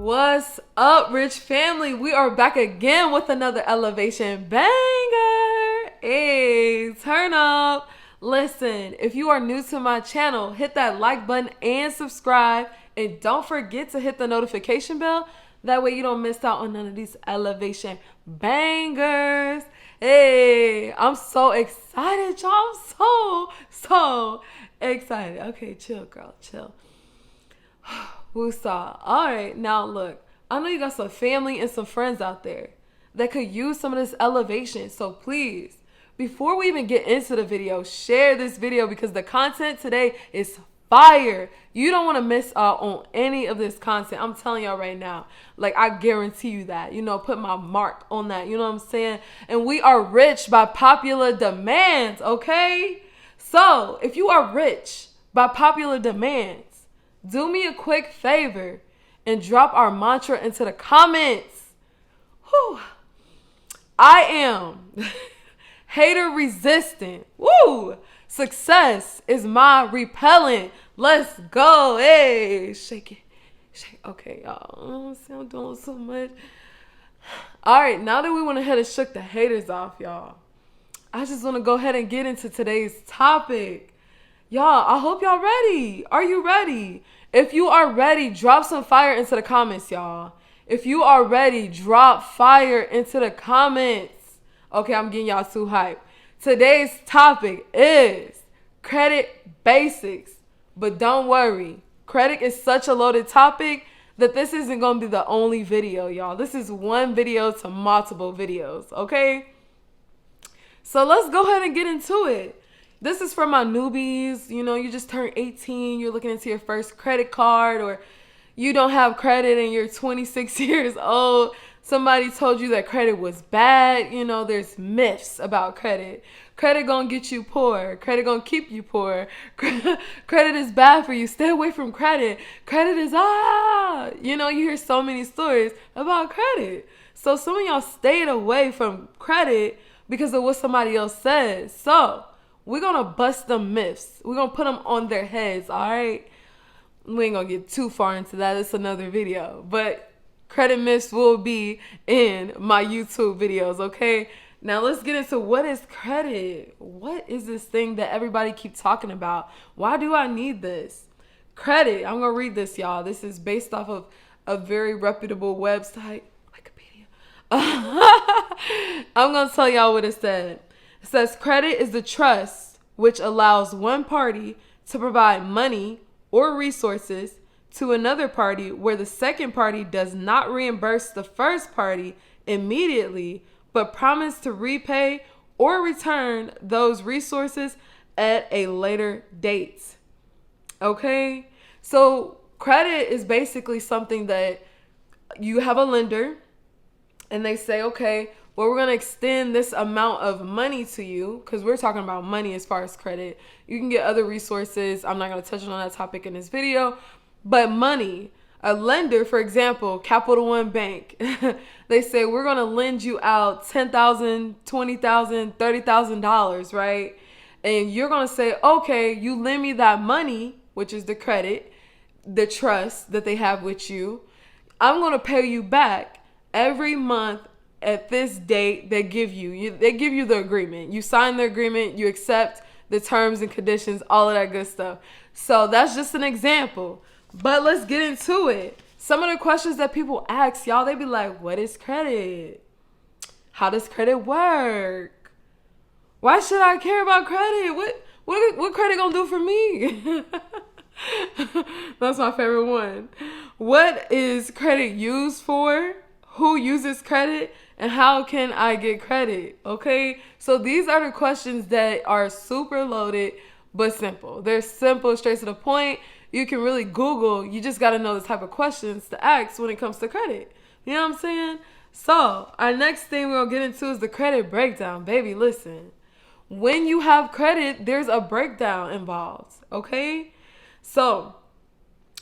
What's up, Rich family? We are back again with another elevation banger. Hey, turn up. Listen, if you are new to my channel, hit that like button and subscribe. And don't forget to hit the notification bell. That way you don't miss out on none of these elevation bangers. Hey, I'm so excited, y'all. I'm so excited. Okay, chill, girl, chill. Woosah. All right, now look, I know you got some family and some friends out there that could use some of this elevation. So please, before we even get into the video, share this video because the content today is fire. You don't want to miss out on any of this content. I'm telling y'all right now. Like, I guarantee you that. You know, put my mark on that. You know what I'm saying? And we are rich by popular demand, okay? So, if you are rich by popular demand, do me a quick favor and drop our mantra into the comments. Whew. I am hater resistant. Woo! Success is my repellent. Let's go. Hey, shake it. Okay, y'all. I'm doing so much. All right, now that we went ahead and shook the haters off, y'all, I just want to go ahead and get into today's topic. Y'all, I hope y'all ready. Are you ready? If you are ready, drop some fire into the comments, y'all. If you are ready, drop fire into the comments. Okay, I'm getting y'all too hyped. Today's topic is credit basics. But don't worry, credit is such a loaded topic that this isn't going to be the only video, y'all. This is one video to multiple videos, okay? So let's go ahead and get into it. This is for my newbies. You know, you just turned 18, you're looking into your first credit card, or you don't have credit and you're 26 years old. Somebody told you that credit was bad. You know, there's myths about credit. Credit gonna get you poor. Credit gonna keep you poor. Credit is bad for you. Stay away from credit. Credit is, you know, you hear so many stories about credit. So some of y'all stayed away from credit because of what somebody else says. So we're going to bust them myths. We're going to put them on their heads, all right? We ain't going to get too far into that. It's another video. But credit myths will be in my YouTube videos, okay? Now let's get into what is credit. What is this thing that everybody keeps talking about? Why do I need this? Credit. I'm going to read this, y'all. This is based off of a very reputable website, Wikipedia. I'm going to tell y'all what it said. It says credit is the trust which allows one party to provide money or resources to another party where the second party does not reimburse the first party immediately, but promise to repay or return those resources at a later date. Okay? So credit is basically something that you have a lender and they say, okay, well, we're going to extend this amount of money to you because we're talking about money as far as credit. You can get other resources. I'm not going to touch on that topic in this video, but money. A lender, for example, Capital One Bank, they say we're going to lend you out $10,000, $20,000, $30,000, right? And you're going to say, okay, you lend me that money, which is the credit, the trust that they have with you. I'm going to pay you back every month at this date. They give you the agreement. You sign the agreement, you accept the terms and conditions, all of that good stuff. So that's just an example. But let's get into it. Some of the questions that people ask, y'all, they be like, what is credit? How does credit work? Why should I care about credit? What credit gonna do for me? That's my favorite one. What is credit used for? Who uses credit? And how can I get credit? Okay, so these are the questions that are super loaded but simple. They're simple, straight to the point. You can really Google. You just got to know the type of questions to ask when it comes to credit. You know what I'm saying? So our next thing we're going to get into is the credit breakdown. Baby, listen. When you have credit, there's a breakdown involved. Okay? So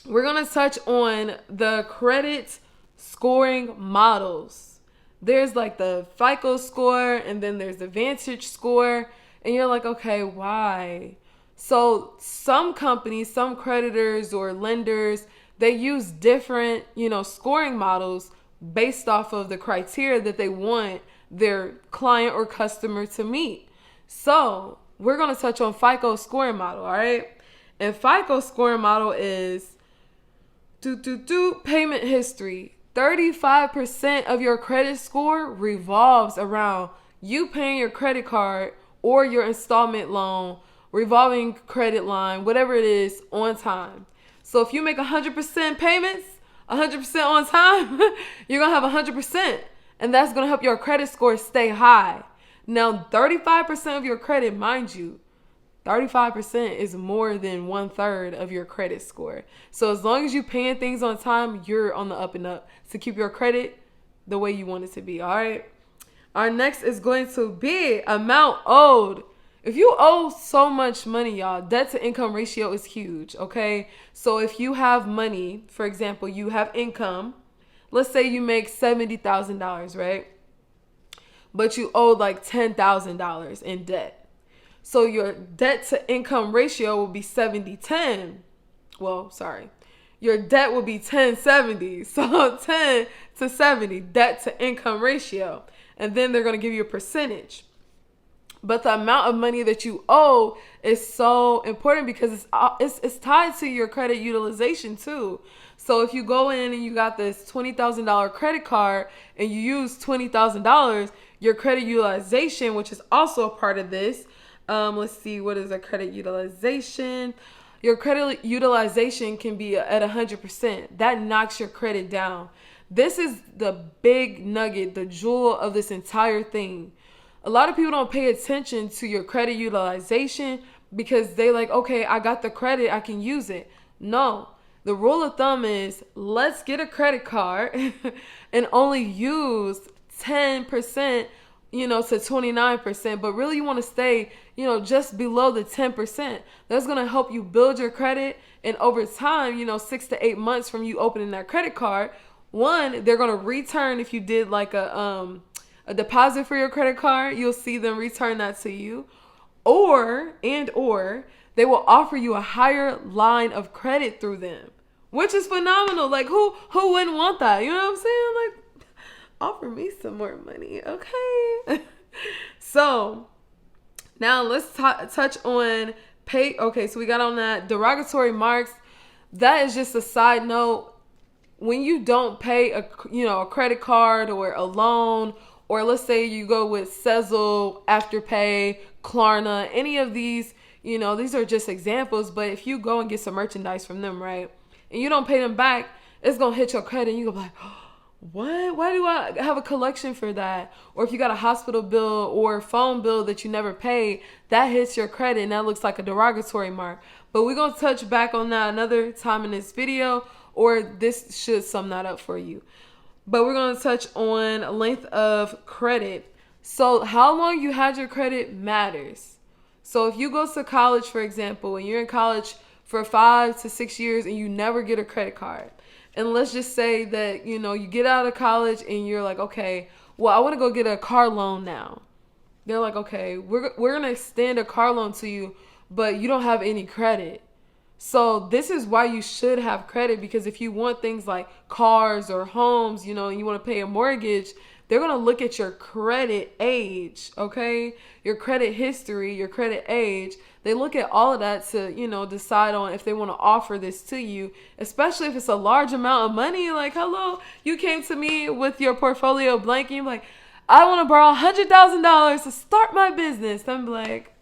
we're going to touch on the credit scoring models. There's like the FICO score and then there's the Vantage score. And you're like, okay, why? So some companies, some creditors or lenders, they use different, scoring models based off of the criteria that they want their client or customer to meet. So we're going to touch on FICO scoring model, all right? And FICO scoring model is payment history. 35% of your credit score revolves around you paying your credit card or your installment loan, revolving credit line, whatever it is, on time. So if you make 100% payments, 100% on time, you're going to have 100%. And that's going to help your credit score stay high. Now, 35% of your credit, mind you, 35% is more than 1/3 of your credit score. So as long as you're paying things on time, you're on the up and up to keep your credit the way you want it to be, all right? Our next is going to be amount owed. If you owe so much money, y'all, debt to income ratio is huge, okay? So if you have money, for example, you have income, let's say you make $70,000, right? But you owe like $10,000 in debt. So your debt to income ratio will be 70-10. Well, sorry. Your debt will be 10-70. So 10 to 70, debt to income ratio. And then they're going to give you a percentage. But the amount of money that you owe is so important because it's tied to your credit utilization too. So if you go in and you got this $20,000 credit card and you use $20,000, your credit utilization, which is also a part of this, let's see, what is a credit utilization? Your credit utilization can be at 100%. That knocks your credit down. This is the big nugget, the jewel of this entire thing. A lot of people don't pay attention to your credit utilization because they like, okay, I got the credit, I can use it. No, the rule of thumb is let's get a credit card and only use 10%, to 29%. But really you want to stay, just below the 10%. That's going to help you build your credit. And over time, 6 to 8 months from you opening that credit card, one, they're going to return if you did like a deposit for your credit card, you'll see them return that to you. Or they will offer you a higher line of credit through them, which is phenomenal. Like who wouldn't want that? You know what I'm saying? Like, offer me some more money, okay? So now let's touch on pay. Okay, so we got on that derogatory marks. That is just a side note. When you don't pay a credit card or a loan, or let's say you go with Sesame, Afterpay, Klarna, any of these, these are just examples. But if you go and get some merchandise from them, right, and you don't pay them back, it's going to hit your credit and you go like, oh, what? Why do I have a collection for that? Or if you got a hospital bill or phone bill that you never paid, that hits your credit and that looks like a derogatory mark. But we're going to touch back on that another time in this video, or this should sum that up for you. But we're going to touch on length of credit. So how long you had your credit matters. So if you go to college, for example, and you're in college for 5 to 6 years and you never get a credit card. And let's just say that, you get out of college and you're like, okay, well, I want to go get a car loan now. They're like, okay, we're going to extend a car loan to you, but you don't have any credit. So this is why you should have credit, because if you want things like cars or homes, and you want to pay a mortgage, they're going to look at your credit age, okay? Your credit history, your credit age. They look at all of that to, decide on if they want to offer this to you, especially if it's a large amount of money. Like, hello, you came to me with your portfolio blank and you're like, I want to borrow $100,000 to start my business. I'm like,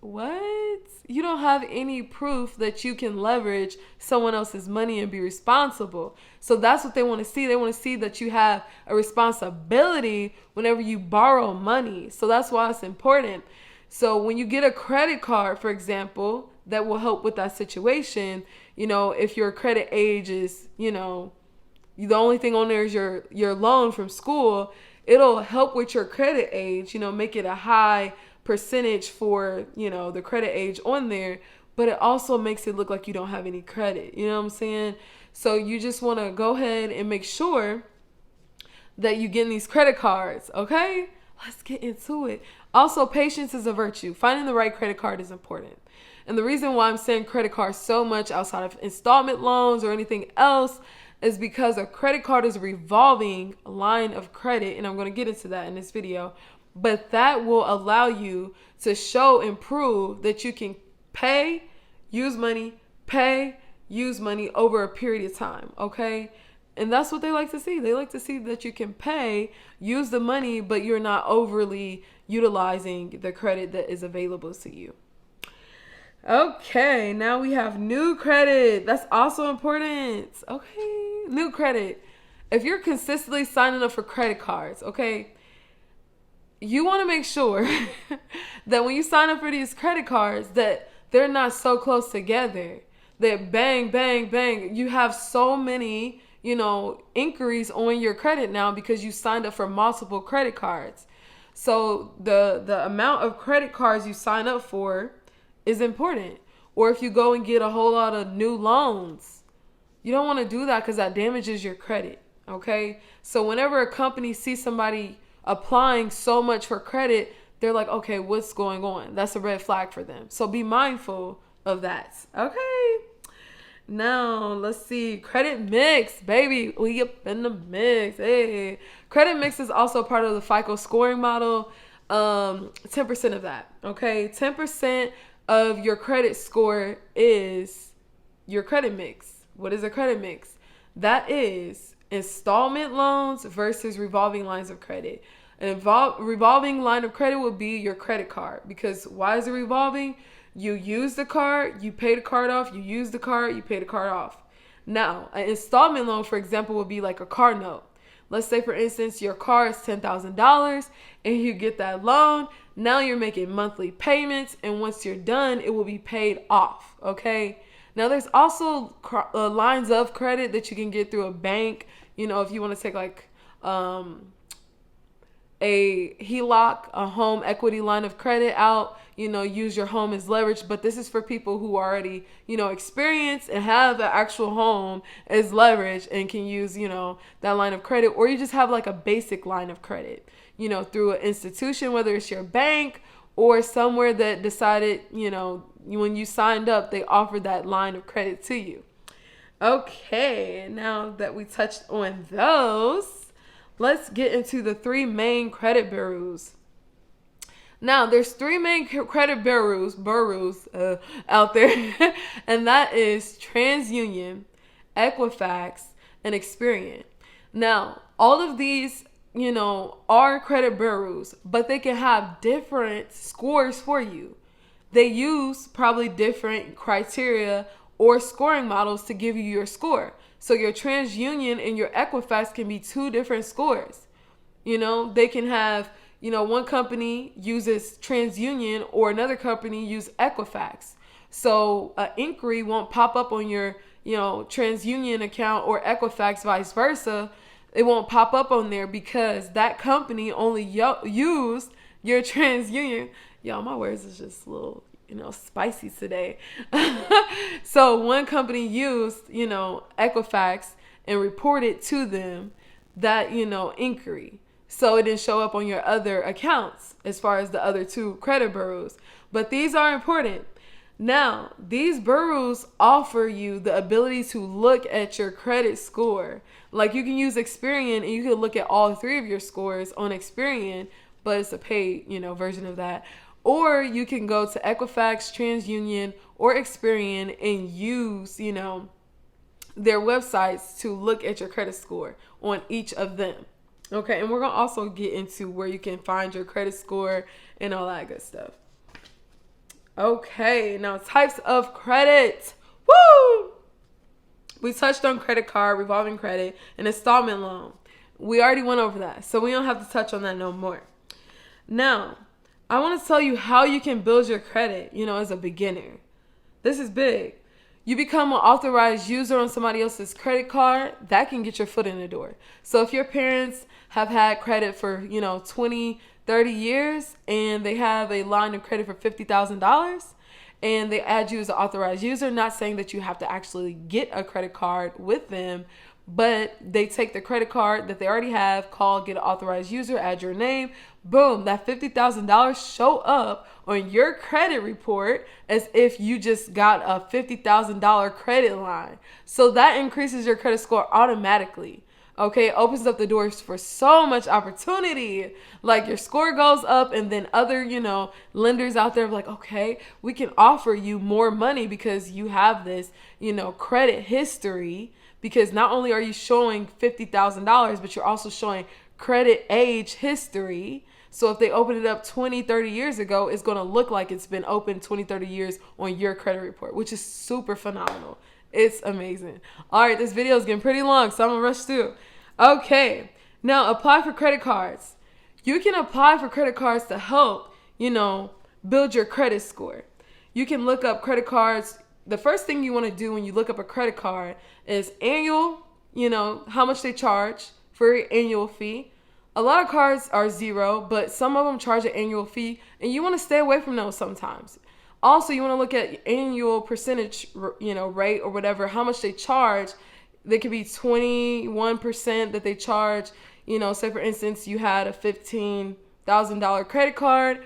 what? You don't have any proof that you can leverage someone else's money and be responsible. So that's what they want to see. They want to see that you have a responsibility whenever you borrow money. So that's why it's important. So when you get a credit card, for example, that will help with that situation. If your credit age is, the only thing on there is your loan from school, it'll help with your credit age, make it a high percentage for, the credit age on there, but it also makes it look like you don't have any credit. You know what I'm saying? So you just want to go ahead and make sure that you get these credit cards. Okay, let's get into it. Also, patience is a virtue. Finding the right credit card is important. And the reason why I'm saying credit cards so much outside of installment loans or anything else is because a credit card is a revolving line of credit. And I'm going to get into that in this video. But that will allow you to show and prove that you can pay, use money over a period of time, okay? And that's what they like to see. They like to see that you can pay, use the money, but you're not overly utilizing the credit that is available to you. Okay, now we have new credit. That's also important. Okay, new credit. If you're consistently signing up for credit cards, okay, you want to make sure that when you sign up for these credit cards that they're not so close together that bang, bang, bang, you have so many, inquiries on your credit now because you signed up for multiple credit cards. So the amount of credit cards you sign up for is important. Or if you go and get a whole lot of new loans, you don't want to do that because that damages your credit, okay? So whenever a company sees somebody applying so much for credit, they're like, okay, what's going on? That's a red flag for them. So be mindful of that, okay? Now, let's see. Credit mix, baby. We up in the mix. Hey. Credit mix is also part of the FICO scoring model. 10% of that, okay? 10% of your credit score is your credit mix. What is a credit mix? That is installment loans versus revolving lines of credit. An revolving line of credit would be your credit card. Because why is it revolving? You use the card, you pay the card off, you use the card, you pay the card off. Now, an installment loan, for example, would be like a car note. Let's say, for instance, your car is $10,000 and you get that loan. Now you're making monthly payments, and once you're done, it will be paid off, okay? Now, there's also lines of credit that you can get through a bank. If you want to take like a HELOC, a home equity line of credit out, use your home as leverage. But this is for people who already, experience and have the actual home as leverage and can use, that line of credit. Or you just have like a basic line of credit, through an institution, whether it's your bank or somewhere that decided, when you signed up, they offered that line of credit to you. Okay, now that we touched on those, let's get into the three main credit bureaus. Now, there's three main credit bureaus out there, and that is Transunion, Equifax, and Experian. Now, all of these, are credit bureaus, but they can have different scores for you. They use probably different criteria or scoring models to give you your score. So your Transunion and your Equifax can be two different scores. They can have, one company uses Transunion or another company use Equifax. So an inquiry won't pop up on your, Transunion account or Equifax, vice versa. It won't pop up on there because that company only used your Transunion. Y'all, my words is just a little, spicy today. So one company used, Equifax and reported to them that, inquiry. So it didn't show up on your other accounts as far as the other two credit bureaus. But these are important. Now, these bureaus offer you the ability to look at your credit score. Like you can use Experian and you can look at all three of your scores on Experian, but it's a paid, version of that. Or you can go to Equifax, TransUnion, or Experian and use, their websites to look at your credit score on each of them. Okay, and we're going to also get into where you can find your credit score and all that good stuff. Okay, now types of credit. Woo! We touched on credit card, revolving credit, and installment loan. We already went over that, so we don't have to touch on that no more. Now, I want to tell you how you can build your credit, as a beginner. This is big. You become an authorized user on somebody else's credit card, that can get your foot in the door. So if your parents have had credit for, 20, 30 years and they have a line of credit for $50,000 and they add you as an authorized user, not saying that you have to actually get a credit card with them, but they take the credit card that they already have, call, get an authorized user, add your name, boom, that $50,000 show up on your credit report as if you just got a $50,000 credit line. So that increases your credit score automatically. Okay, it opens up the doors for so much opportunity. Like your score goes up, and then other, lenders out there are like, okay, we can offer you more money because you have this, credit history. Because not only are you showing $50,000, but you're also showing credit age history. So if they open it up 20, 30 years ago, it's going to look like it's been open 20, 30 years on your credit report, which is super phenomenal. It's amazing. All right, this video is getting pretty long, so I'm going to rush through. Okay, now apply for credit cards. You can apply for credit cards to help, build your credit score. You can look up credit cards. The first thing you want to do when you look up a credit card is annual, how much they charge for your annual fee. A lot of cards are zero, but some of them charge an annual fee, and you want to stay away from those sometimes. Also, you want to look at annual percentage, rate or whatever, how much they charge. They could be 21% that they charge. Say for instance, you had a $15,000 credit card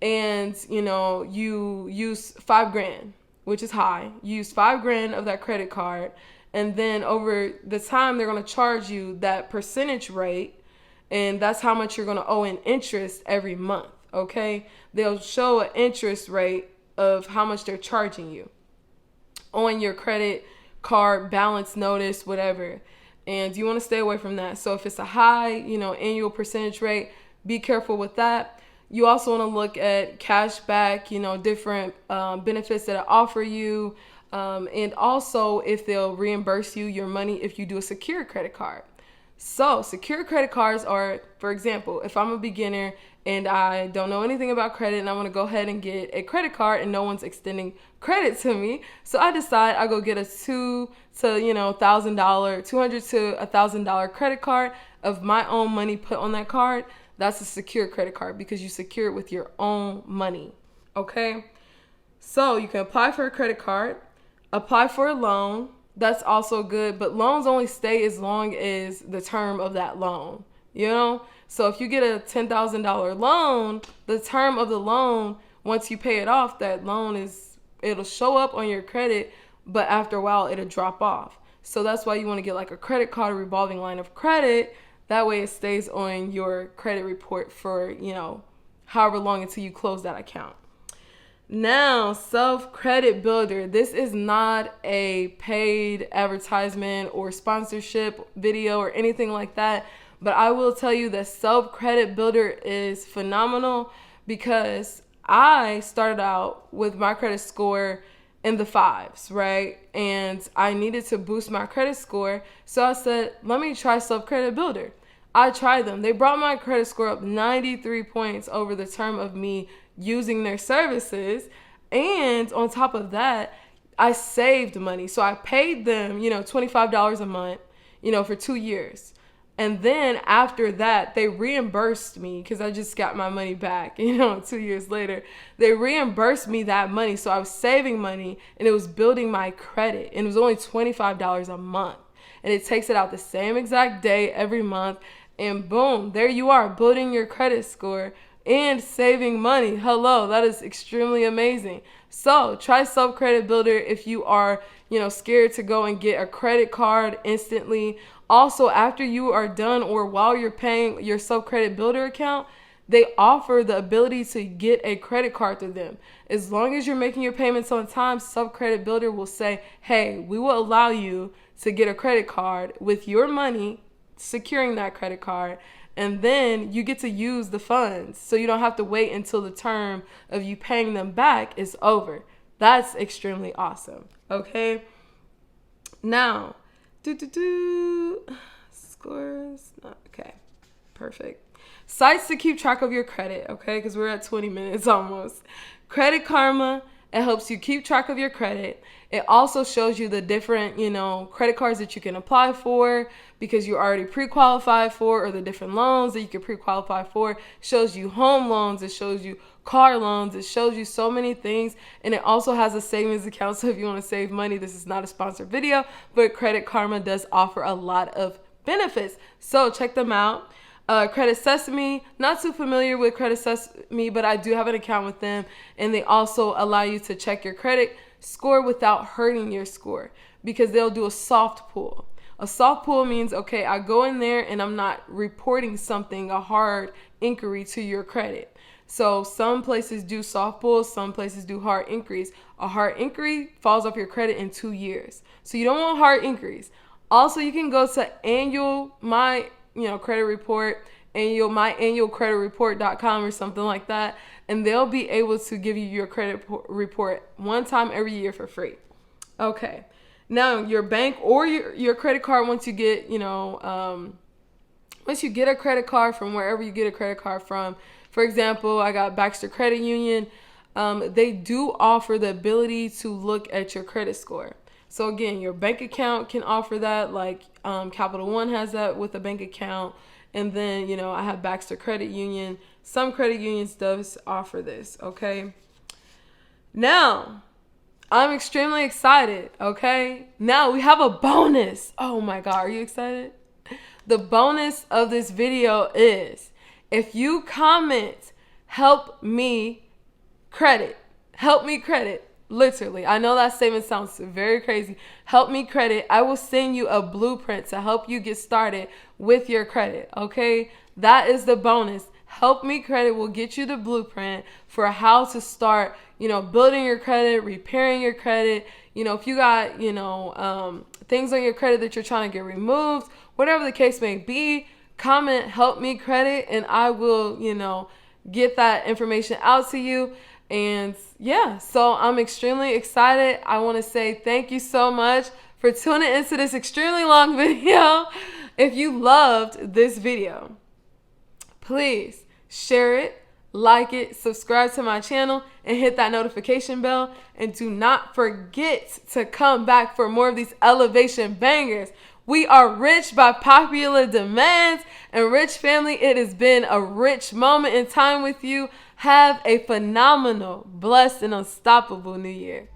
and, you use $5,000, which is high. You use $5,000 of that credit card. And then over the time, they're going to charge you that percentage rate. And that's how much you're going to owe in interest every month. Okay. They'll show an interest rate of how much they're charging you on your credit card balance notice, whatever. And you want to stay away from that. So if it's a high, annual percentage rate, be careful with that. You also want to look at cash back, different benefits that it offer you. And also if they'll reimburse you your money if you do a secure credit card. So secure credit cards are, for example, if I'm a beginner and I don't know anything about credit and I want to go ahead and get a credit card and no one's extending credit to me, so I decide I go get a $200 to $1,000 credit card of my own money put on that card. That's a secure credit card because you secure it with your own money. Okay, so you can apply for a credit card, apply for a loan. That's also good, but loans only stay as long as the term of that loan, So if you get a $10,000 loan, the term of the loan, once you pay it off, that loan it'll show up on your credit, but after a while it'll drop off. So that's why you want to get like a credit card, a revolving line of credit. That way it stays on your credit report for, however long until you close that account. Now, self-credit builder. This is not a paid advertisement or sponsorship video or anything like that. But I will tell you that self-credit builder is phenomenal because I started out with my credit score in the 5s, right? And I needed to boost my credit score. So I said, let me try self-credit builder. I tried them. They brought my credit score up 93 points over the term of me using their services. And on top of that, I saved money. So I paid them, $25 a month, for 2 years. And then after that, they reimbursed me because I just got my money back, 2 years later. They reimbursed me that money. So I was saving money and it was building my credit. And it was only $25 a month. And it takes it out the same exact day every month. And boom, there you are, building your credit score and saving money. Hello, that is extremely amazing. So try self-credit builder if you are, scared to go and get a credit card instantly. Also, after you are done or while you're paying your self-credit builder account, they offer the ability to get a credit card through them. As long as you're making your payments on time, self-credit builder will say, hey, we will allow you to get a credit card with your money, securing that credit card, and then you get to use the funds. So you don't have to wait until the term of you paying them back is over. That's extremely awesome. Okay. Now, scores. Okay. Perfect. Sites to keep track of your credit. Okay. Because we're at 20 minutes almost. Credit Karma. It helps you keep track of your credit. It also shows you the different, credit cards that you can apply for because you're already pre-qualified for, or the different loans that you can pre-qualify for. It shows you home loans. It shows you car loans. It shows you so many things, and it also has a savings account. So if you want to save money, this is not a sponsored video, but Credit Karma does offer a lot of benefits. So check them out. Credit Sesame, not too familiar with Credit Sesame, but I do have an account with them, and they also allow you to check your credit score without hurting your score, because they'll do a soft pull. A soft pull means, okay, I go in there and I'm not reporting something, a hard inquiry to your credit. So some places do soft pulls, some places do hard inquiries. A hard inquiry falls off your credit in 2 years. So you don't want hard inquiries. Also, you can go to credit report, myannualcreditreport.com or something like that, and they'll be able to give you your credit report one time every year for free. Okay. Now, your bank or your credit card, once you get, once you get a credit card from wherever you get a credit card from, for example, I got Baxter Credit Union, they do offer the ability to look at your credit score. So again, your bank account can offer that, like Capital One has that with a bank account. And then, I have Baxter Credit Union. Some credit unions does offer this, okay? Now, I'm extremely excited, okay? Now we have a bonus. Oh my God, are you excited? The bonus of this video is, if you comment, help me credit, literally. I know that statement sounds very crazy. Help me credit. I will send you a blueprint to help you get started with your credit, okay? That is the bonus. Help me credit will get you the blueprint for how to start, building your credit, repairing your credit. If you got, things on your credit that you're trying to get removed, whatever the case may be, comment, help me credit, and I will, get that information out to you. And yeah, so I'm extremely excited. I want to say thank you so much for tuning into this extremely long video. If you loved this video, please share it, like it, subscribe to my channel, and hit that notification bell. And do not forget to come back for more of these elevation bangers. We are rich by popular demand. And Rich family, it has been a rich moment in time with you. Have a phenomenal, blessed, and unstoppable new year.